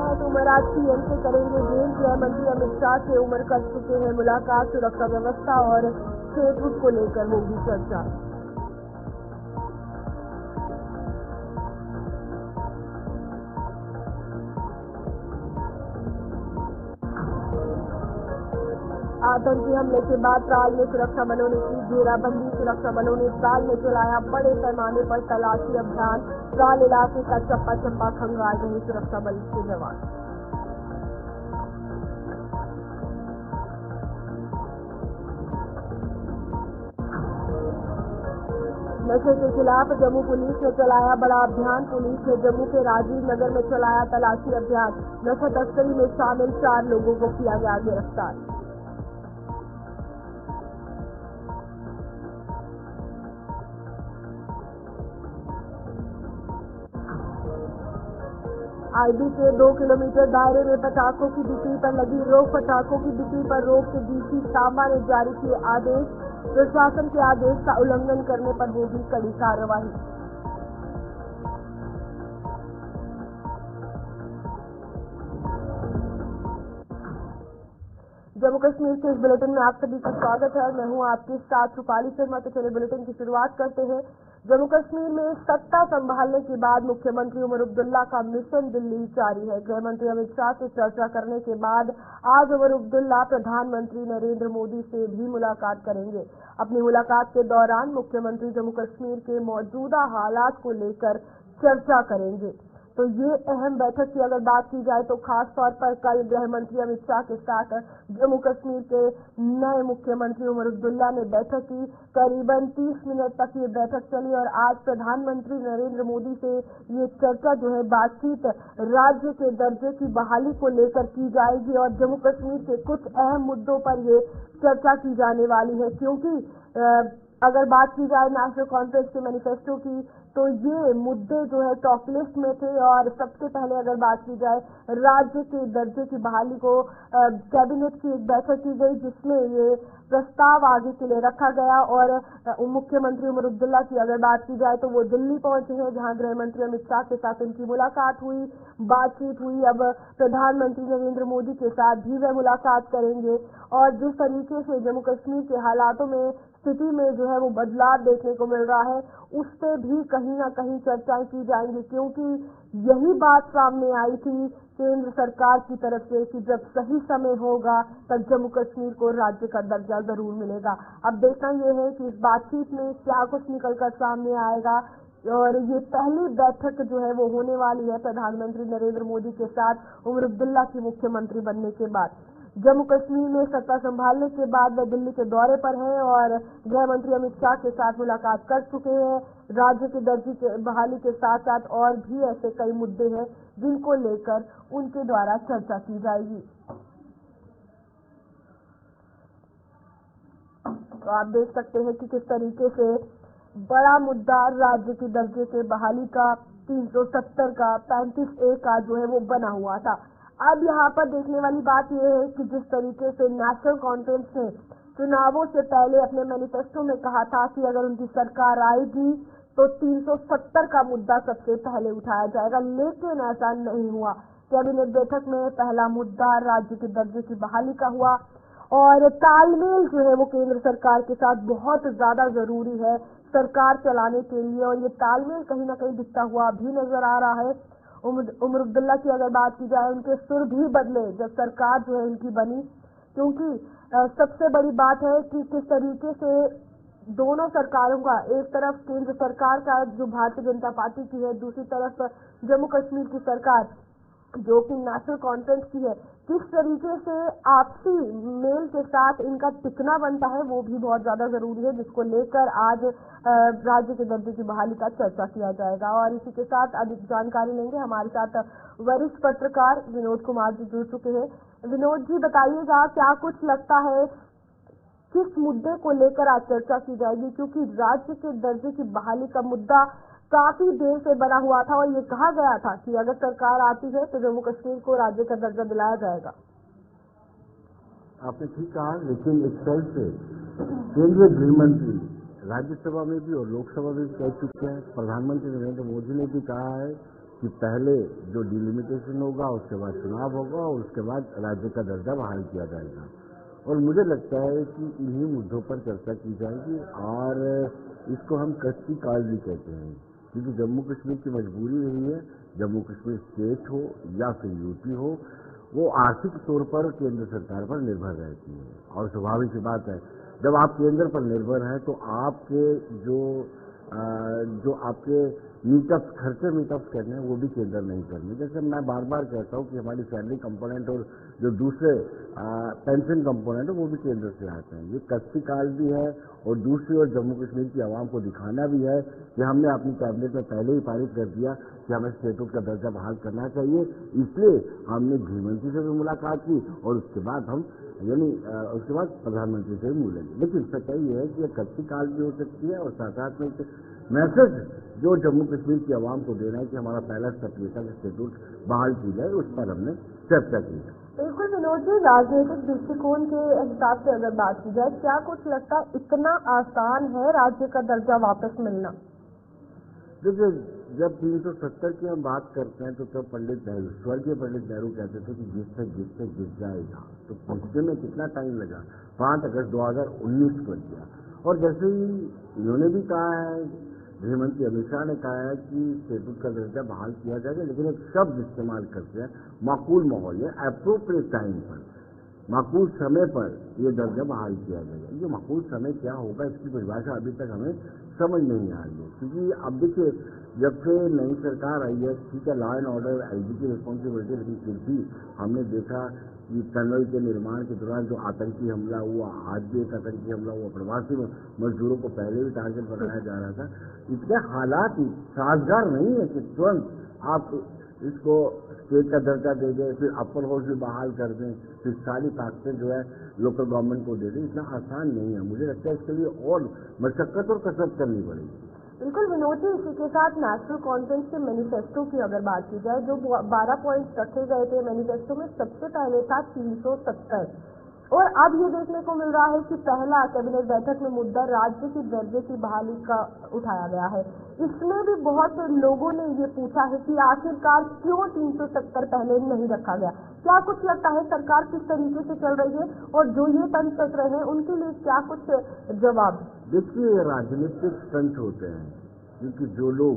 हैं तो उमराज पीएम से करेंगे भेंट। गृह मंत्री अमित शाह से उमर कर चुके हैं मुलाकात। सुरक्षा व्यवस्था और क्षेत्र को लेकर होगी चर्चा। आतंकी हमले के बाद त्राल में सुरक्षा बलों ने की घेराबंदी। सुरक्षा बलों ने त्राल में चलाया बड़े पैमाने पर तलाशी अभियान। त्राल इलाके का चप्पा चप्पा खंगाल रहे सुरक्षा बल के जवान। नशे के खिलाफ जम्मू पुलिस ने चलाया बड़ा अभियान। पुलिस ने जम्मू के राजीव नगर में चलाया तलाशी अभियान। नशा तस्करी में शामिल 4 लोगों को किया गया गिरफ्तार। आईबी के 2 किलोमीटर दायरे में पटाखों की बिक्री पर लगी रोक। पटाखों की बिक्री पर रोक के डीसी सामा ने जारी किए आदेश। प्रशासन के आदेश का उल्लंघन करने पर होगी कड़ी कार्रवाई। जम्मू कश्मीर के इस बुलेटिन में आप सभी का स्वागत है। मैं हूं आपके साथ रूपाली शर्मा। तो चलिए बुलेटिन की शुरुआत करते हैं। जम्मू कश्मीर में सत्ता संभालने के बाद मुख्यमंत्री उमर अब्दुल्ला का मिशन दिल्ली जारी है। गृह मंत्री अमित शाह से चर्चा करने के बाद आज उमर अब्दुल्ला प्रधानमंत्री नरेंद्र मोदी से भी मुलाकात करेंगे। अपनी मुलाकात के दौरान मुख्यमंत्री जम्मू कश्मीर के मौजूदा हालात को लेकर चर्चा करेंगे। तो ये अहम बैठक की अगर बात की जाए तो खास तौर पर कल गृह मंत्री अमित शाह के साथ जम्मू कश्मीर के नए मुख्यमंत्री उमर अब्दुल्ला ने बैठक की। करीबन 30 मिनट तक ये बैठक चली और आज प्रधानमंत्री नरेंद्र मोदी से ये चर्चा जो है बातचीत राज्य के दर्जे की बहाली को लेकर की जाएगी और जम्मू कश्मीर के कुछ अहम मुद्दों पर ये चर्चा की जाने वाली है। क्योंकि अगर बात की जाए नेशनल कॉन्फ्रेंस के मैनिफेस्टो की तो ये मुद्दे जो है टॉप लिस्ट में थे और सबसे पहले अगर बात की जाए राज्य के दर्जे की बहाली को कैबिनेट की एक बैठक की गई जिसमें ये प्रस्ताव आगे के लिए रखा गया और मुख्यमंत्री उमर अब्दुल्ला की अगर बात की जाए तो वो दिल्ली पहुंचे हैं जहां गृह मंत्री अमित शाह के साथ उनकी मुलाकात हुई, बातचीत हुई। अब प्रधानमंत्री नरेंद्र मोदी के साथ भी वह मुलाकात करेंगे और जिस तरीके से जम्मू कश्मीर के हालातों में स्थिति में जो है वो बदलाव देखने को मिल रहा है उस पे भी कहीं ना कहीं चर्चाएं की जाएंगी। क्योंकि यही बात सामने आई थी केंद्र सरकार की तरफ से कि जब सही समय होगा तब जम्मू कश्मीर को राज्य का दर्जा जरूर मिलेगा। अब देखना यह है कि इस बातचीत में क्या कुछ निकलकर सामने आएगा और ये पहली बैठक जो है वो होने वाली है प्रधानमंत्री नरेंद्र मोदी के साथ उमर अब्दुल्ला की मुख्यमंत्री बनने के बाद। जम्मू कश्मीर में सत्ता संभालने के बाद वह दिल्ली के दौरे पर हैं और गृह मंत्री अमित शाह के साथ मुलाकात कर चुके हैं। राज्य के दर्जे के बहाली के साथ साथ और भी ऐसे कई मुद्दे हैं जिनको लेकर उनके द्वारा चर्चा की जाएगी। तो आप देख सकते हैं कि किस तरीके से बड़ा मुद्दा राज्य के दर्जे के बहाली का 370 का 35A का जो है वो बना हुआ था। अब यहाँ पर देखने वाली बात यह है कि जिस तरीके से नेशनल कॉन्फ्रेंस ने चुनावों से पहले अपने मैनिफेस्टो में कहा था कि अगर उनकी सरकार आएगी तो 370 का मुद्दा सबसे पहले उठाया जाएगा, लेकिन ऐसा नहीं हुआ। कैबिनेट बैठक में पहला मुद्दा राज्य के दर्जे की बहाली का हुआ और तालमेल जो है वो केंद्र सरकार के साथ बहुत ज्यादा जरूरी है सरकार चलाने के लिए और ये तालमेल कहीं ना कहीं दिखता हुआ भी नजर आ रहा है। उमर अब्दुल्ला की अगर बात की जाए उनके सुर भी बदले जब सरकार जो है इनकी बनी। क्योंकि सबसे बड़ी बात है कि किस तरीके से दोनों सरकारों का, एक तरफ केंद्र सरकार का जो भारतीय जनता पार्टी की है, दूसरी तरफ जम्मू कश्मीर की सरकार जो कि नेशनल कॉन्फ्रेंस की है, किस तरीके से आपसी मेल के साथ इनका टिकना बनता है वो भी बहुत ज्यादा जरूरी है, जिसको लेकर आज राज्य के दर्जे की बहाली का चर्चा किया जाएगा। और इसी के साथ अधिक जानकारी लेंगे, हमारे साथ वरिष्ठ पत्रकार विनोद कुमार जी जुड़ चुके हैं। विनोद जी बताइएगा क्या कुछ लगता है किस मुद्दे को लेकर आज चर्चा की जाएगी, क्योंकि राज्य के दर्जे की बहाली का मुद्दा काफी देर से बना हुआ था और ये कहा गया था कि अगर सरकार आती है तो जम्मू कश्मीर को राज्य का दर्जा दिलाया जाएगा। आपने ठीक कहा, लेकिन एक साइड से केंद्रीय गृह मंत्री राज्यसभा में भी और लोकसभा में भी कह चुके हैं, प्रधानमंत्री नरेंद्र मोदी ने भी कहा है कि पहले जो डिलिमिटेशन होगा उसके बाद चुनाव होगा और उसके बाद राज्य का दर्जा बहाल किया जाएगा। और मुझे लगता है कि इन्हीं मुद्दों पर चर्चा की जाएगी और इसको हम कच्ची काल भी कहते हैं, क्योंकि जम्मू कश्मीर की मजबूरी रही है, जम्मू कश्मीर स्टेट हो या फिर यूपी हो, वो आर्थिक तौर पर केंद्र सरकार पर निर्भर रहती है। और स्वाभाविक सी बात है, जब आप केंद्र पर निर्भर हैं तो आपके जो आपके मीटअप्स, खर्चे मीटअप्स करने हैं वो भी केंद्र नहीं करने। जैसे मैं बार बार कहता हूँ कि हमारी सैलरी कंपोनेंट और जो दूसरे पेंशन कंपोनेंट है वो भी केंद्र से आते हैं। ये कच्ची काल भी है और दूसरी ओर जम्मू कश्मीर की आवाम को दिखाना भी है कि हमने अपनी कैबिनेट में पहले ही पारित कर दिया कि हमें स्टेटहुड का दर्जा बहाल करना चाहिए। इसलिए हमने गृहमंत्री से भी मुलाकात की और उसके बाद हम उसके बाद प्रधानमंत्री से भी मिलेंगे। लेकिन सच्चाई ये है कि यह कच्ची काल भी हो सकती है और साथ में मैसेज जो जम्मू कश्मीर की आवाम को देना है कि हमारा पहला स्टेप ये था कि स्टेटहुड बहाल की जाए, उस पर हमने चर्चा की है। बिल्कुल विनोद जी, राजनीतिक दृष्टिकोण के हिसाब से अगर बात की जाए, क्या कुछ लगता है इतना आसान है राज्य का दर्जा वापस मिलना? देखिए, जब 370 की हम बात करते हैं तो तब पंडित नेहरू, स्वर्गीय पंडित नेहरू कहते थे कि जिससे गिर जाएगा, तो पहुंचने में कितना टाइम लगा? 5 अगस्त 2019 को किया। और जैसे ही इन्होंने भी कहा है, गृहमंत्री अमित शाह ने कहा है कि स्टेटहुड का दर्जा बहाल किया जाएगा, लेकिन एक शब्द इस्तेमाल करते हैं, माकूल माहौल या एप्रोप्रिएट टाइम पर, माकूल समय पर यह दर्जा बहाल किया जाएगा। ये माकूल समय क्या होगा, इसकी परिभाषा अभी तक हमें समझ नहीं आ रही है। क्योंकि अब देखिए, जब से नई सरकार आई है, ठीक है, लॉ एंड ऑर्डर आईजी की रिस्पॉन्सिबिलिटी, लेकिन फिर भी हमने देखा कि टनल के निर्माण के दौरान जो आतंकी हमला हुआ, आज भी एक आतंकी हमला हुआ, प्रवासी मजदूरों को पहले भी टारगेट बनाया जा रहा था। इतने हालात साजगार नहीं है कि तुरंत आप इसको स्टेट का दर्जा दे दें, फिर अपर हाउस भी बहाल कर दें, फिर सारी ताकतें जो है लोकल गवर्नमेंट को दे दें। इतना आसान नहीं है। मुझे लगता है इसके लिए और मशक्कत और कसरत करनी पड़ेगी। बिल्कुल विनोद जी, इसी के साथ नेशनल कॉन्फ्रेंस के मैनिफेस्टो की अगर बात की जाए, जो 12 पॉइंट्स रखे गए थे मैनिफेस्टो में, सबसे पहले था 370 और अब ये देखने को मिल रहा है कि पहला कैबिनेट बैठक में मुद्दा राज्य की दर्जे की बहाली का उठाया गया है। इसमें भी बहुत लोगों ने ये पूछा है कि आखिरकार क्यों 370 पहले नहीं रखा गया? क्या कुछ लगता है सरकार किस तरीके से चल रही है और जो ये तंत्र चल रहे हैं उनके लिए क्या कुछ जवाब? देखिए, राजनीतिक स्टंट होते हैं, क्योंकि जो लोग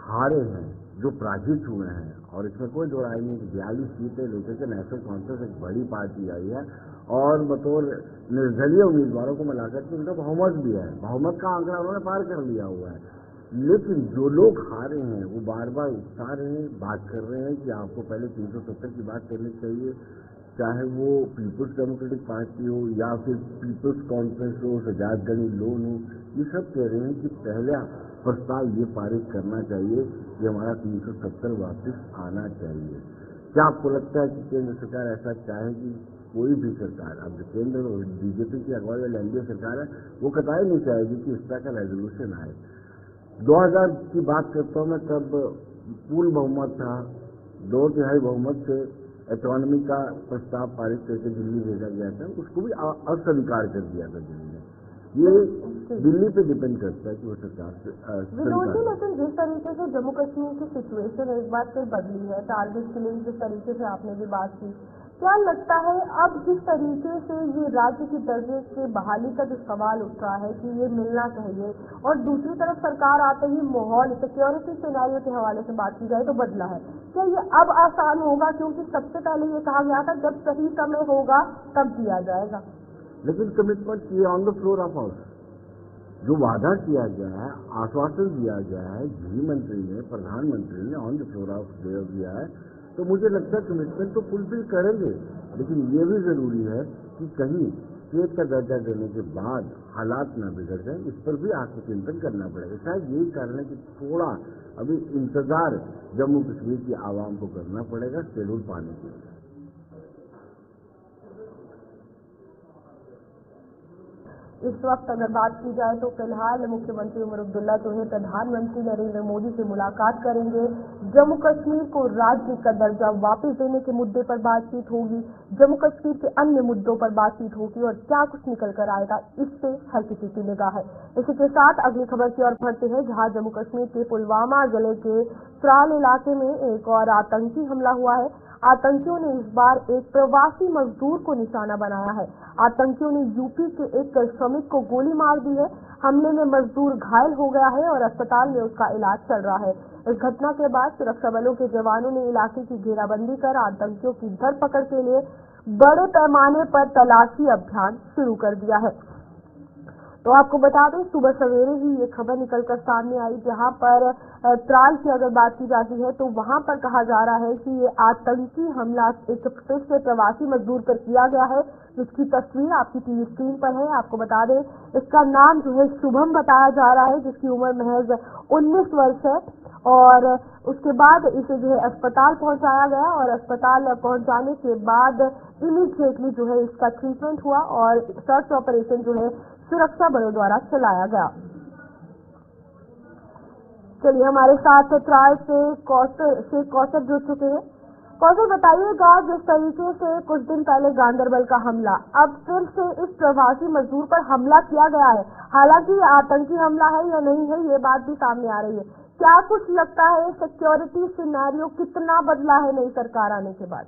हारे हैं, जो पराजित हुए हैं, और इसमें कोई दो राय नहीं कि 42 सीटें लेकर के नेशनल कॉन्फ्रेंस एक बड़ी पार्टी आई है और बतौर निर्दलीय उम्मीदवारों को मिलाकर के उनका बहुमत भी है, बहुमत का आंकड़ा उन्होंने पार कर लिया हुआ है। लेकिन जो लोग हारे हैं वो बार बार उकसा रहे हैं, बात कर रहे हैं कि आपको पहले 370 की बात करनी चाहिए, चाहे वो पीपुल्स डेमोक्रेटिक पार्टी हो या फिर पीपुल्स कॉन्फ्रेंस हो, सजाद गनी लोन हो, ये सब कह रहे हैं कि पहला प्रस्ताव ये पारित करना चाहिए कि हमारा 370 वापस आना चाहिए। क्या आपको लगता है कि केंद्र सरकार ऐसा चाहेगी? कोई भी सरकार, अब जो केंद्र में बीजेपी की अगुवाई वाली एनडीए सरकार है, वो कतई नहीं चाहेगी कि इस तरह का रेजोल्यूशन आए। 2000 की बात करता हूँ मैं, तब पूर्ण बहुमत था, 2/3 बहुमत से ऑटोनॉमी का प्रस्ताव पारित करके दिल्ली भेजा गया था, उसको भी अस्वीकार कर दिया था दिल्ली ने। ये दिल्ली पे डिपेंड करता है कि वो सरकार विनोद जी, लेकिन जिस तरीके से जम्मू कश्मीर की सिचुएशन एक बार फिर बदली है, टारगेट किलिंग जिस तरीके से आपने भी बात की, क्या लगता है अब जिस तरीके से ये राज्य की दर्जे की बहाली का जो सवाल उठ रहा है कि ये मिलना चाहिए, और दूसरी तरफ सरकार आते ही माहौल सिक्योरिटी सिनेरियो के हवाले से बात की जाए तो बदला है, क्या ये अब आसान होगा? क्योंकि सबसे पहले ये कहा गया था जब सही समय होगा तब दिया जाएगा, लेकिन कमिटमेंट किए on the floor of house, जो वादा किया गया है, आश्वासन दिया गया है, गृह मंत्री ने, प्रधानमंत्री ने ऑन द फ्लोर ऑफ दिया है, तो मुझे लगता है कमिटमेंट तो फुलफिल करेंगे। लेकिन ये भी जरूरी है कि कहीं स्टेट का दर्जा देने के बाद हालात न बिगड़ जाए, इस पर भी आत्मचिंतन करना पड़ेगा। शायद यही कारण है कि थोड़ा अभी इंतजार जम्मू कश्मीर की आवाम को करना पड़ेगा शेड्यूल पाने के लिए। इस वक्त अगर बात की जाए तो फिलहाल मुख्यमंत्री उमर अब्दुल्ला जो है प्रधानमंत्री नरेंद्र मोदी से मुलाकात करेंगे। जम्मू कश्मीर को राज्य का दर्जा वापस देने के मुद्दे पर बातचीत होगी, जम्मू कश्मीर के अन्य मुद्दों पर बातचीत होगी और क्या कुछ निकल कर आएगा इस पे हर किसी की निगाह है। इसी के साथ अगली खबर की ओर बढ़ते हैं, जहां जम्मू कश्मीर के पुलवामा जिले के त्राल इलाके में एक और आतंकी हमला हुआ है। आतंकियों ने इस बार एक प्रवासी मजदूर को निशाना बनाया है। आतंकियों ने यूपी के एक श्रमिक को गोली मार दी है। हमले में मजदूर घायल हो गया है और अस्पताल में उसका इलाज चल रहा है। इस घटना के बाद सुरक्षा बलों के जवानों ने इलाके की घेराबंदी कर आतंकियों की धरपकड़ के लिए बड़े पैमाने पर तलाशी अभियान शुरू कर दिया है। तो आपको बता दें, सुबह सवेरे ही ये खबर निकलकर सामने आई, जहां पर त्राल की अगर बात की जाती है तो वहां पर कहा जा रहा है कि ये आतंकी हमला एक फिर से प्रवासी मजदूर पर किया गया है, जिसकी तस्वीर आपकी टीवी स्क्रीन पर है। आपको बता दें, इसका नाम जो है शुभम बताया जा रहा है, जिसकी उम्र महज 19 वर्ष है और उसके बाद इसे जो है अस्पताल पहुंचाया गया और अस्पताल पहुंचाने के बाद इमीडिएटली जो है इसका ट्रीटमेंट हुआ और सर्च ऑपरेशन जो है सुरक्षा बलों द्वारा चलाया गया। चलिए, हमारे साथ त्राल से कौशल जुड़ चुके हैं। कौशल, बताइएगा, जिस तरीके से कुछ दिन पहले गांदरबल का हमला, अब फिर से इस प्रवासी मजदूर पर हमला किया गया है। हालांकि आतंकी हमला है या नहीं है ये बात भी सामने आ रही है। क्या कुछ लगता है सिक्योरिटी सिनेरियो कितना बदला है नई सरकार आने के बाद?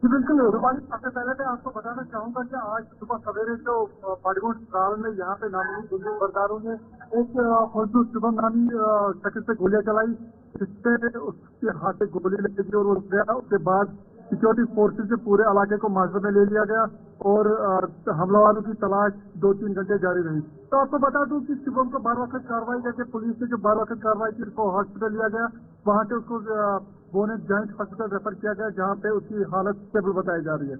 जी बिल्कुल रुपाली, सबसे पहले मैं आपको बताना चाहूंगा कि आज सुबह सवेरे जो बड़गुंड त्राल में यहाँ पे नामी बरदारों ने एक फौजू शुभम नामी शख्स से गोलियां चलाई, जिससे उसके हाथ से गोली लगी और वो गया। उसके बाद सिक्योरिटी फोर्सेज से पूरे इलाके को मार्शल में ले लिया गया और हमलावरों की तलाश 2-3 घंटे जारी रही। तो आपको बता दूं कि शुभम को बार वक्त कार्रवाई करके पुलिस ने जो बार वक्त कार्रवाई की, उसको हॉस्पिटल लिया गया। वहां से उसको बोनेट जॉइंट हॉस्पिटल रेफर किया गया, जहां पे उसकी हालत स्टेबल बताई जा रही है।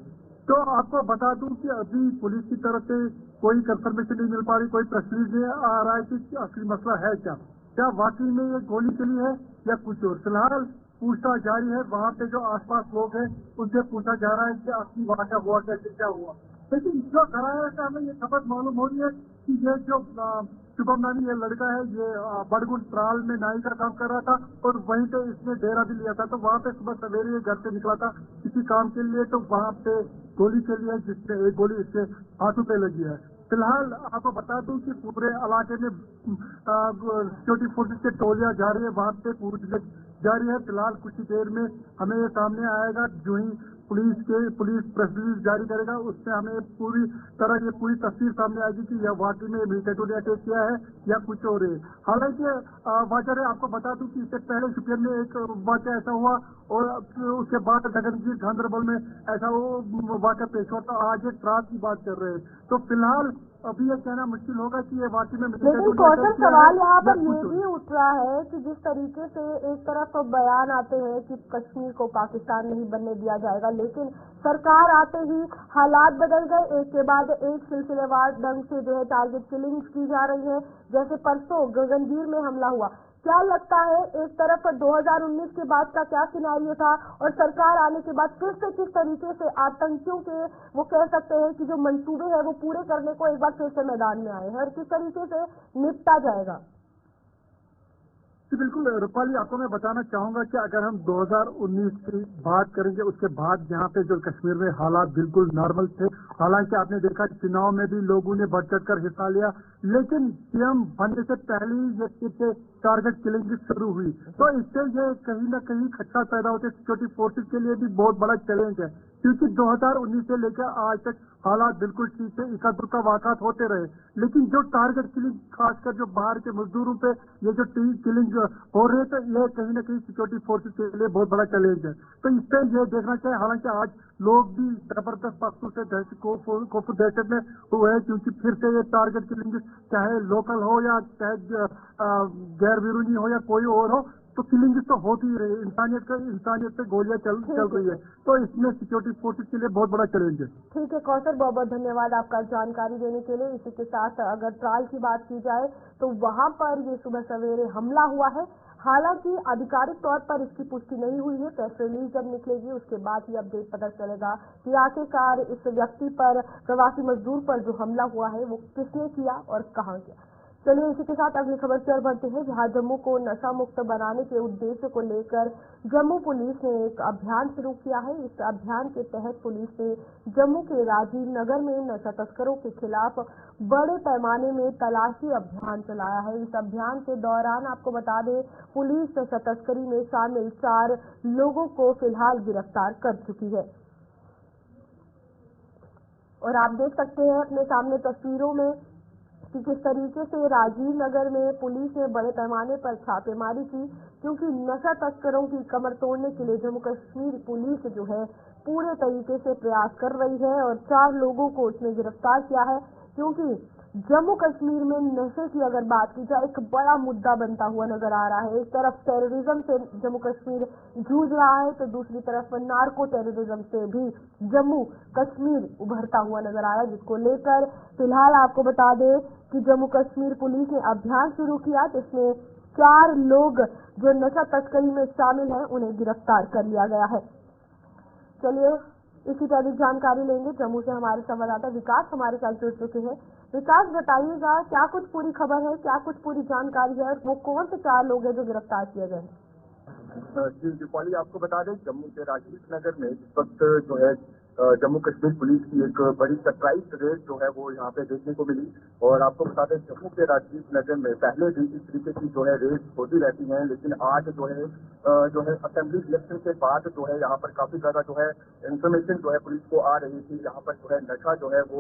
तो आपको बता दूं कि अभी पुलिस की तरफ से कोई कंफर्मेशन नहीं मिल पा रही, कोई तस्वीर नहीं आ रहा है कि असली मसला है क्या वाकई में ये गोली चली है या कुछ और। फिलहाल पूछताछ जारी है, वहाँ पे जो आसपास लोग हैं उनसे पूछा जा रहा है कि असली वहाँ क्या हुआ, कैसे क्या हुआ। लेकिन जो कराया है, हमें ये खबर मालूम हो रही है कि ये जो शुभम नामी ये लड़का है, ये बड़गुंड त्राल में नाई का काम कर रहा था और वहीं पे इसने डेरा भी लिया था। तो वहाँ पे सुबह सवेरे ये घर से निकला था किसी काम के लिए, तो वहाँ पे गोली चली है, जिसमें एक गोली इसके हाथों पे लगी है। फिलहाल आपको बता दूं कि पूरे इलाके में सिक्योरिटी फोर्सेज की टोलियां जा रही है, वहाँ पे पूरी जारी है। फिलहाल कुछ ही देर में हमें ये सामने आएगा, जो ही पुलिस प्रेस रिलीज जारी करेगा, उससे हमें पूरी तरह ये पूरी तस्वीर सामने आएगी कि यह वाकई में मिलिटेंट ने अटैक किया है या कुछ और है। हालांकि वाक़या आपको बता दूं कि इससे पहले शुपियन में एक वाक़या ऐसा हुआ और उसके बाद गगनगीर गांदरबल में ऐसा वो वाक़या पेश हुआ। तो आज एक रात की बात कर रहे हैं, तो फिलहाल अभी ये कहना मुश्किल होगा कि ये वाकई में। लेकिन कौशल, सवाल यहाँ पर ये भी उठ रहा है कि जिस तरीके से एक तरफ बयान आते हैं कि कश्मीर को पाकिस्तान नहीं बनने दिया जाएगा, लेकिन सरकार आते ही हालात बदल गए, एक के बाद एक सिलसिलेवार ढंग से जो है टारगेट किलिंग की जा रही है। जैसे परसों गगनगीर में हमला हुआ, क्या लगता है एक तरफ 2019 के बाद का क्या सिनेरियो था और सरकार आने के बाद फिर से किस तरीके से आतंकियों के वो कह सकते हैं कि जो मंसूबे हैं वो पूरे करने को एक बार फिर से मैदान में आए हैं और किस तरीके से निपटा जाएगा? जी बिल्कुल रूपाली, आपको मैं बताना चाहूंगा कि अगर हम 2019 की बात करेंगे, उसके बाद यहाँ पे जो कश्मीर में हालात बिल्कुल नॉर्मल थे। हालांकि आपने देखा चुनाव में भी लोगों ने बढ़ चढ़ कर हिस्सा लिया, लेकिन सीएम बनने से पहले ही ये टारगेट किलिंग शुरू हुई। तो इससे ये कहीं ना कहीं खतरा पैदा होते सिक्योरिटी फोर्सेज के लिए भी बहुत बड़ा चैलेंज है, क्योंकि 2019 से लेकर आज तक हालात बिल्कुल ठीक है, इक्का दुक्का वाक़ात होते रहे, लेकिन जो टारगेट किलिंग खासकर जो बाहर के मजदूरों पे ये जो किलिंग हो रहे थे, ये कहीं ना कहीं सिक्योरिटी फोर्सेज के लिए बहुत बड़ा चैलेंज है। तो इस पर यह देखना चाहिए। हालांकि आज लोग भी जबरदस्त पक्षों से दहशत में हुए हैं, क्योंकि फिर से ये टारगेट किलिंग चाहे लोकल हो या चाहे गैर विरोधी हो या कोई और हो, तो किलिंग तो होती ही रही। इंसानियत पे गोलियां चल रही है, तो इसमें सिक्योरिटी फोर्सेज के लिए बहुत बड़ा चैलेंज है। ठीक है कौशल, बहुत बहुत धन्यवाद आपका जानकारी देने के लिए। इसी के साथ अगर त्राल की बात की जाए तो वहां पर ये सुबह सवेरे हमला हुआ है। हालांकि आधिकारिक तौर पर इसकी पुष्टि नहीं हुई है। प्रेस रिलीज जब निकलेगी उसके बाद ही अपडेट पता चलेगा कि आखिरकार इस व्यक्ति पर, प्रवासी मजदूर पर जो हमला हुआ है वो किसने किया और कहां किया। चलिए इसी के साथ अगली खबर की ओर बढ़ते हैं, जहां जम्मू को नशा मुक्त बनाने के उद्देश्य को लेकर जम्मू पुलिस ने एक अभियान शुरू किया है। इस अभियान के तहत पुलिस ने जम्मू के राजीव नगर में नशा तस्करों के खिलाफ बड़े पैमाने में तलाशी अभियान चलाया है। इस अभियान के दौरान आपको बता दें, पुलिस नशा तस्करी में शामिल 4 लोगों को फिलहाल गिरफ्तार कर चुकी है। और आप देख सकते हैं अपने सामने तस्वीरों में कि किस तरीके से राजीव नगर में पुलिस ने बड़े पैमाने पर छापेमारी की, क्योंकि नशा तस्करों की कमर तोड़ने के लिए जम्मू कश्मीर पुलिस जो है पूरे तरीके से प्रयास कर रही है और 4 लोगों को उसने गिरफ्तार किया है। क्योंकि जम्मू कश्मीर में नशे की अगर बात की जाए एक बड़ा मुद्दा बनता हुआ नजर आ रहा है। एक तरफ टेररिज्म से जम्मू कश्मीर जूझ रहा है तो दूसरी तरफ नार्को टेररिज्म से भी जम्मू कश्मीर उभरता हुआ नजर आ रहा है, जिसको लेकर फिलहाल आपको बता दें कि जम्मू कश्मीर पुलिस ने अभियान शुरू किया, जिसमें 4 लोग जो नशा तस्करी में शामिल हैं उन्हें गिरफ्तार कर लिया गया है। चलिए इसी पर अधिक जानकारी लेंगे। जम्मू से हमारे संवाददाता विकास हमारे साथ जुड़ चुके हैं। विकास, बताइएगा क्या कुछ पूरी खबर है, क्या कुछ पूरी जानकारी है और वो कौन से 4 लोग हैं जो गिरफ्तार किए गए हैं? जी दीपाली, आपको बता दें जम्मू के राजीव नगर में इस वक्त जो है जम्मू कश्मीर पुलिस की एक बड़ी सरप्राइज रेड जो है वो यहाँ पे देखने को मिली। और आपको बता दें जम्मू के राजीव नगर में पहले भी इस तरीके की जो है रेड होती रहती हैं, लेकिन आज जो है असेंबली इलेक्शन के बाद जो है यहाँ पर काफी ज्यादा जो है इंफॉर्मेशन जो है पुलिस को आ रही थी। यहाँ पर जो है नशा जो है वो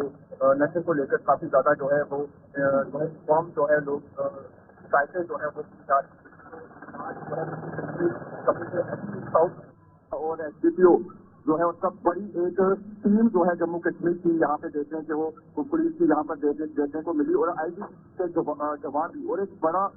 नशे को लेकर काफी ज्यादा जो है वो फॉर्म जो है लोग शिकायतें जो है वो साउथ और SDPO जो है उसका बड़ी एक टीम जो है जम्मू कश्मीर की यहाँ पे देखने के वो पुलिस की यहाँ पर देखने को मिली। और IB के जवान भी और एक बड़ा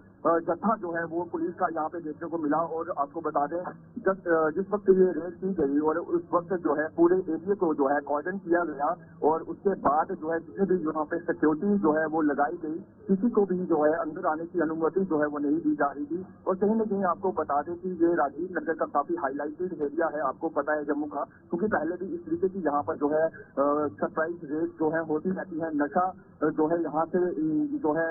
जत्था जो है वो पुलिस का यहाँ पे देखने को मिला। और आपको बता दें जिस वक्त ये रेड की गई और उस वक्त जो है पूरे एरिया को जो है कॉर्डन किया गया और उसके बाद जो है जितने भी यहाँ पे सिक्योरिटी जो है वो लगाई गई, किसी को भी जो है अंदर आने की अनुमति जो है वो नहीं दी जा रही थी। और कहीं न कहीं आपको बता दें कि ये राजीव नगर का काफी हाईलाइटेड एरिया है, आपको पता है जम्मू का, क्योंकि पहले भी इस तरीके की यहाँ पर जो है सरप्राइज रेड जो है होती रहती है। नशा जो है यहाँ से जो है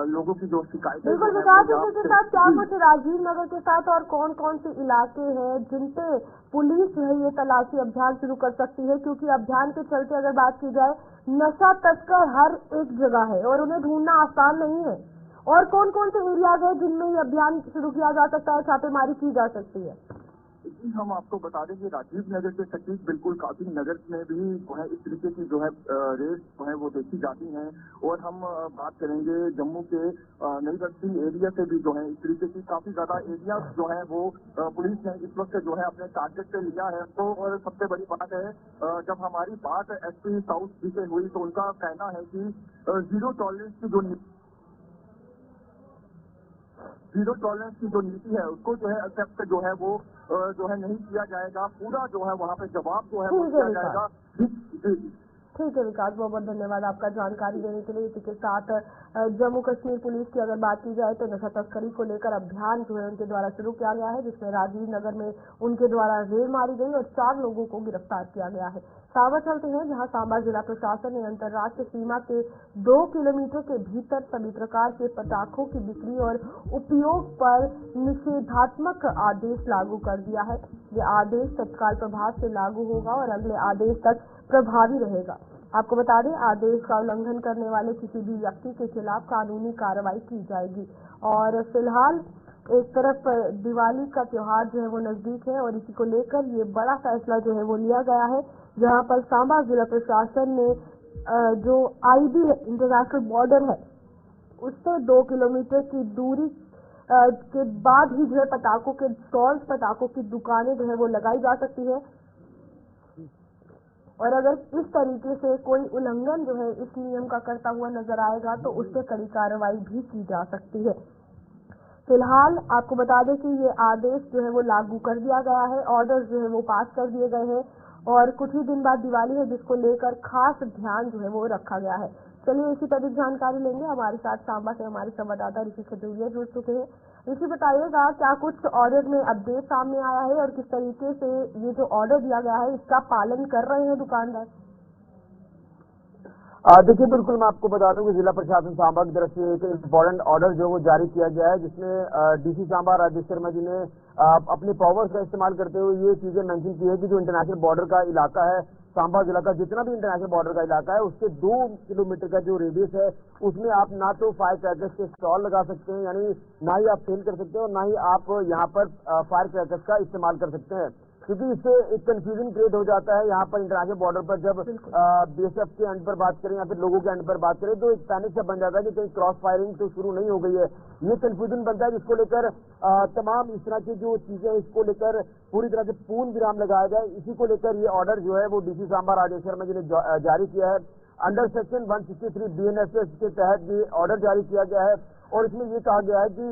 लोगों की जो शिकायतें के साथ क्या कुछ राजीव नगर के साथ और कौन कौन से इलाके हैं जिन पे पुलिस जो है ये तलाशी अभियान शुरू कर सकती है, क्योंकि अभियान के चलते अगर बात की जाए नशा तस्कर हर एक जगह है और उन्हें ढूंढना आसान नहीं है। और कौन कौन से एरियाज है जिनमें ये अभियान शुरू किया जा सकता है, छापेमारी की जा सकती है? हम आपको बता दें कि राजीव नगर के सटीक बिल्कुल काफी नगर में भी जो है इस तरीके की जो है रेड जो है वो देखी जाती हैं। और हम बात करेंगे जम्मू के नई बस्ती एरिया से भी जो है इस तरीके की काफी ज्यादा एरिया जो है वो पुलिस ने इस वक्त जो है अपने टारगेट पे लिया है। तो और सबसे बड़ी बात है जब हमारी बात SP साउथ जी से हुई तो उनका कहना है कि जीरो टॉलरेंस की जो नीति है उसको जो है एक्सेप्ट जो है वो जो है नहीं किया जाएगा। पूरा जो है वहाँ पे जवाब जो है वो दिया जाएगा। ठीक है विकास, बहुत बहुत धन्यवाद आपका जानकारी देने के लिए। इसी के साथ जम्मू कश्मीर पुलिस की अगर बात की जाए तो नशा तस्करी को लेकर अभियान जो है उनके द्वारा शुरू किया गया है, जिसमें राजीव नगर में उनके द्वारा रेड मारी गई और 4 लोगों को गिरफ्तार किया गया है। सांबा चलते हैं, जहां सांबा जिला प्रशासन ने अंतर्राष्ट्रीय सीमा के 2 किलोमीटर के भीतर सभी प्रकार के पटाखों की बिक्री और उपयोग पर निषेधात्मक आदेश लागू कर दिया है। ये आदेश तत्काल प्रभाव से लागू होगा और अगले आदेश तक प्रभावी रहेगा। आपको बता दें आदेश का उल्लंघन करने वाले किसी भी व्यक्ति के खिलाफ कानूनी कार्रवाई की जाएगी। और फिलहाल एक तरफ दिवाली का त्योहार जो है वो नजदीक है और इसी को लेकर ये बड़ा फैसला जो है वो लिया गया है, जहां पर सांबा जिला प्रशासन ने जो IB इंटरनेशनल बॉर्डर है उससे 2 किलोमीटर की दूरी के बाद ही जो है पटाखों के स्टॉल्स, पटाखों की दुकानें जो है वो लगाई जा सकती है। और अगर इस तरीके से कोई उल्लंघन जो है इस नियम का करता हुआ नजर आएगा तो उस पर कड़ी कार्रवाई भी की जा सकती है। फिलहाल आपको बता दें कि ये आदेश जो है वो लागू कर दिया गया है, ऑर्डर जो है वो पास कर दिए गए हैं और कुछ ही दिन बाद दिवाली है, जिसको लेकर खास ध्यान जो है वो रखा गया है। चलिए इसी पर जानकारी लेंगे। हमारे साथ सांबा से हमारे संवाददाता ऋषि खजूरिया जुड़ चुके हैं। ऋषि, बताइएगा क्या कुछ ऑर्डर में अपडेट सामने आया है और किस तरीके से ये जो ऑर्डर दिया गया है इसका पालन कर रहे हैं दुकानदार? देखिए, बिल्कुल मैं आपको बता दूं कि जिला प्रशासन सांबा की तरफ से एक इम्पोर्टेंट ऑर्डर जो वो जारी किया गया है, जिसमें डीसी सांबा राजेश शर्मा जी ने अपने पावर्स का इस्तेमाल करते हुए ये चीजें मेंशन की है कि जो इंटरनेशनल बॉर्डर का इलाका है, सांबा जिला का जितना भी इंटरनेशनल बॉर्डर का इलाका है, उसके 2 किलोमीटर का जो रेडियस है उसमें आप ना तो फायर क्रैकर्स के स्टॉल लगा सकते हैं, यानी ना ही आप सेल कर सकते हैं और ना ही आप यहाँ पर फायर क्रैकर्स का इस्तेमाल कर सकते हैं, क्योंकि इससे एक कंफ्यूजन क्रिएट हो जाता है। यहाँ पर इंटरनेशनल बॉर्डर पर जब बीएसएफ के एंड पर बात करें या फिर लोगों के एंड पर बात करें तो एक पैनिक सा बन जाता है कि कहीं क्रॉस फायरिंग तो शुरू नहीं हो गई है। ये कंफ्यूजन बनता है, जिसको लेकर तमाम इस तरह की जो चीजें इसको लेकर पूरी तरह से पूर्ण विराम लगाया जाए। इसी को लेकर ये ऑर्डर जो है वो डीसी सांबा राजेश शर्मा जी ने जारी किया है। अंडर सेक्शन 163 BNSS के तहत ये ऑर्डर जारी किया गया है और इसमें ये कहा गया है कि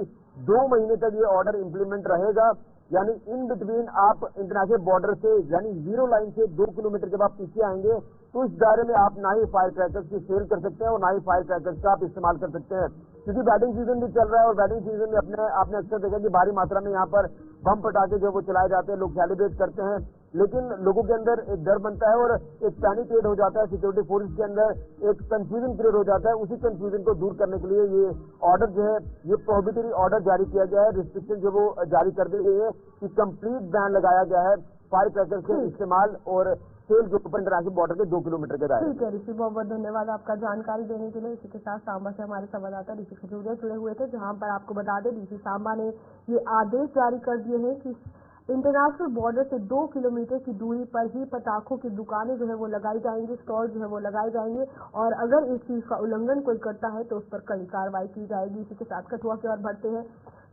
2 महीने तक ये ऑर्डर इम्प्लीमेंट रहेगा, यानी इन बिटवीन आप इंटरनेशनल बॉर्डर से यानी 0 लाइन से 2 किलोमीटर जब आप पीछे आएंगे तो इस दायरे में आप ना ही फायर क्रैकर्स की सेल कर सकते हैं और ना ही फायर क्रैकर्स का आप इस्तेमाल कर सकते हैं, क्योंकि वेडिंग सीजन भी चल रहा है और वेडिंग सीजन में आपने अक्सर देखा कि भारी मात्रा में यहाँ पर बम पटाखे जो वो चलाए जाते हैं, लोग सेलिब्रेट करते हैं, लेकिन लोगों के अंदर एक डर बनता है और एक पैनिक क्रिएट हो जाता है, सिक्योरिटी फोर्स के अंदर एक कंफ्यूजन क्रिएट हो जाता है। उसी कंफ्यूजन को दूर करने के लिए ये ऑर्डर जो है ये प्रोहिबिटरी ऑर्डर जारी किया गया है, रिस्ट्रिक्शन जो वो जारी कर दी गई है कि कंप्लीट बैन लगाया गया है फायर क्रैकर्स के इस्तेमाल और सेल के ऊपर इंटरनेशनल बॉर्डर के 2 किलोमीटर के दायरे। ठीक है ऋषि, बहुत बहुत धन्यवाद आपका जानकारी देने के लिए। इसी के साथ सांबा से हमारे संवाददाता ऋषि खजूरिया जुड़े हुए थे, जहां पर आपको बता दें डीसी सांबा ने ये आदेश जारी कर दिए हैं कि इंटरनेशनल बॉर्डर से 2 किलोमीटर की दूरी पर ही पटाखों की दुकानें जो है वो लगाई जाएंगी, स्टॉल जो है वो लगाए जाएंगे और अगर इस चीज का उल्लंघन कोई करता है तो उस पर कड़ी कार्रवाई की जाएगी। इसी के साथ कठुआ की ओर बढ़ते हैं,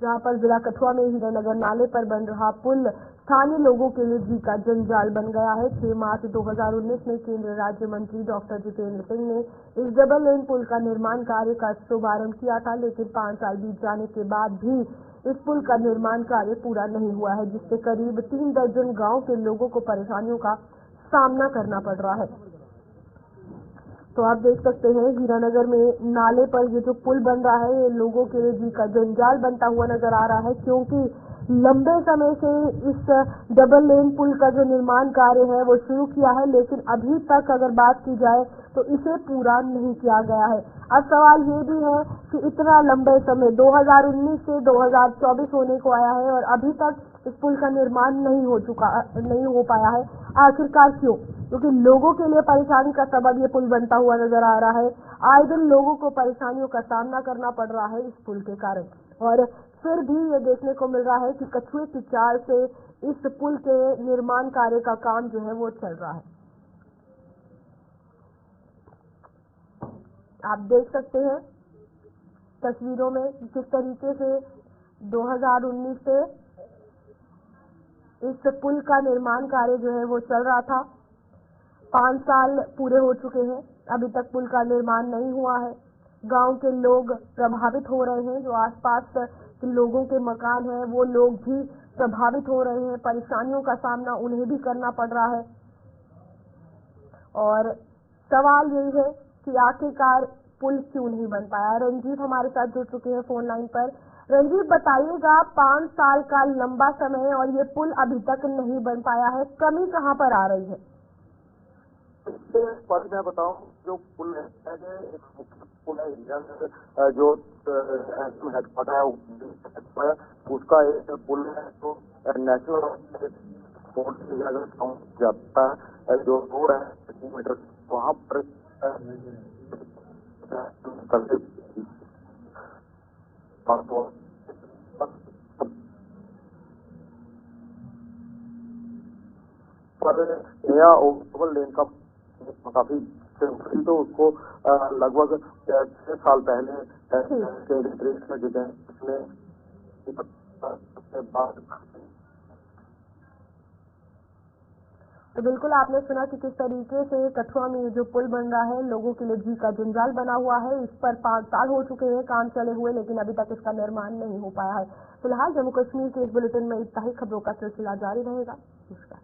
जहां पर जिला कठुआ में हीरानगर नाले पर बन रहा पुल स्थानीय लोगों के लिए जी का जंजाल बन गया है। 6 मार्च 2019 में केंद्रीय राज्य मंत्री डॉक्टर जितेंद्र सिंह ने इस डबल लेन पुल का निर्माण कार्य का शुभारंभ किया था, लेकिन 5 साल बीत जाने के बाद भी इस पुल का निर्माण कार्य पूरा नहीं हुआ है, जिससे करीब 3 दर्जन गांव के लोगों को परेशानियों का सामना करना पड़ रहा है। तो आप देख सकते हैं हीरानगर में नाले पर ये जो पुल बन रहा है ये लोगों के लिए जी का जंजाल बनता हुआ नजर आ रहा है, क्योंकि लंबे समय से इस डबल लेन पुल का जो निर्माण कार्य है वो शुरू किया है, लेकिन अभी तक अगर बात की जाए तो इसे पूरा नहीं किया गया है। अब सवाल ये भी है कि इतना लंबे समय 2019 से 2024 होने को आया है और अभी तक इस पुल का निर्माण नहीं हो पाया है। आखिरकार क्यों? क्योंकि लोगों के लिए परेशानी का सबब ये पुल बनता हुआ नजर आ रहा है। आए दिन लोगों को परेशानियों का सामना करना पड़ रहा है इस पुल के कारण, और फिर भी ये देखने को मिल रहा है कि कछुए की चाल से इस पुल के निर्माण कार्य का काम जो है वो चल रहा है। आप देख सकते हैं तस्वीरों में किस तरीके से 2019 से इस पुल का निर्माण कार्य जो है वो चल रहा था। 5 साल पूरे हो चुके हैं, अभी तक पुल का निर्माण नहीं हुआ है। गांव के लोग प्रभावित हो रहे हैं, जो आसपास के लोगों के मकान हैं वो लोग भी प्रभावित हो रहे हैं, परेशानियों का सामना उन्हें भी करना पड़ रहा है। और सवाल यही है कि आखिरकार पुल क्यों नहीं बन पाया। रंजीत हमारे साथ जुड़ चुके हैं फोन लाइन पर। रंजीत, बताइएगा 5 साल का लंबा समय है और ये पुल अभी तक नहीं बन पाया है, कमी कहाँ पर आ रही है? पर मैं बताऊं, जो पुल है पुल है जो हेडक्वार्टर है उसका एक पुल है जो नेशनल फोर्ट से जाता है, जो रोड है 2 मीटर वहाँ पर नया ओवरऑल लेन का काफी तो उसको लगभग 6 साल पहले तो बिल्कुल आपने सुना कि किस तरीके से कठुआ में ये जो पुल बन रहा है लोगों के लिए जी का जंजाल बना हुआ है। इस पर 5 साल हो चुके हैं काम चले हुए, लेकिन अभी तक इसका निर्माण नहीं हो पाया है। फिलहाल जम्मू कश्मीर के इस बुलेटिन में इतना ही। खबरों का सिलसिला जारी रहेगा। नमस्कार।